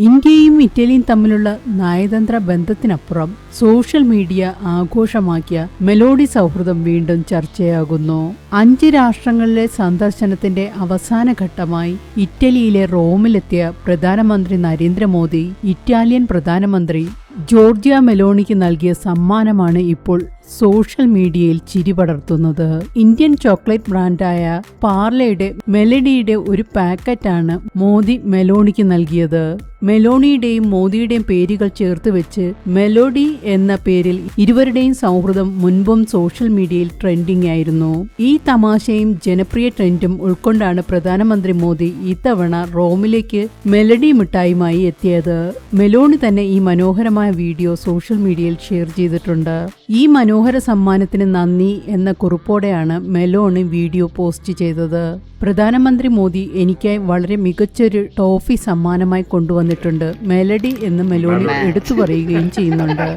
ഇന്ത്യയും ഇറ്റലിയും തമ്മിലുള്ള നയതന്ത്ര ബന്ധത്തിനപ്പുറം സോഷ്യൽ മീഡിയ ആഘോഷമാക്കിയ മെലോഡി സൗഹൃദം വീണ്ടും ചർച്ചയാകുന്നു. 5 രാഷ്ട്രങ്ങളിലെ സന്ദർശനത്തിന്റെ അവസാന ഘട്ടമായി ഇറ്റലിയിലെ റോമിലെത്തിയ പ്രധാനമന്ത്രി നരേന്ദ്രമോദി ഇറ്റാലിയൻ പ്രധാനമന്ത്രി ജോർജിയ മെലോണിക്ക് നൽകിയ സമ്മാനമാണ് ഇപ്പോൾ സോഷ്യൽ മീഡിയയിൽ ചിരി പടർത്തുന്നത്. ഇന്ത്യൻ ചോക്ലേറ്റ് ബ്രാൻഡായ പാർലെയുടെ മെലഡിയുടെ ഒരു പാക്കറ്റാണ് മോദി മെലോണിക്ക് നൽകിയത്. മെലോണിയുടെയും മോദിയുടെയും പേരുകൾ ചേർത്ത് വെച്ച് മെലോഡി എന്ന പേരിൽ ഇരുവരുടെയും സൗഹൃദം മുൻപും സോഷ്യൽ മീഡിയയിൽ ട്രെൻഡിംഗ് ആയിരുന്നു. ഈ തമാശയും ജനപ്രിയ ട്രെൻഡും ഉൾക്കൊണ്ടാണ് പ്രധാനമന്ത്രി മോദി ഇത്തവണ റോമിലേക്ക് മെലഡി മിഠായിയുമായി എത്തിയത്. മെലോണി തന്നെ ഈ മനോഹരമായ വീഡിയോ സോഷ്യൽ മീഡിയയിൽ ഷെയർ ചെയ്തിട്ടുണ്ട്. ഈ മനോഹര സമ്മാനത്തിന് നന്ദി എന്ന കുറിപ്പോടെയാണ് മെലോണി വീഡിയോ പോസ്റ്റ് ചെയ്തത്. പ്രധാനമന്ത്രി മോദി എനിക്കായി വളരെ മികച്ചൊരു ടോഫി സമ്മാനമായി കൊണ്ടുവന്നിട്ടുണ്ട്. മെലഡി എന്ന് മെലോണി എടുത്തു പറയുകയും ചെയ്യുന്നുണ്ട്.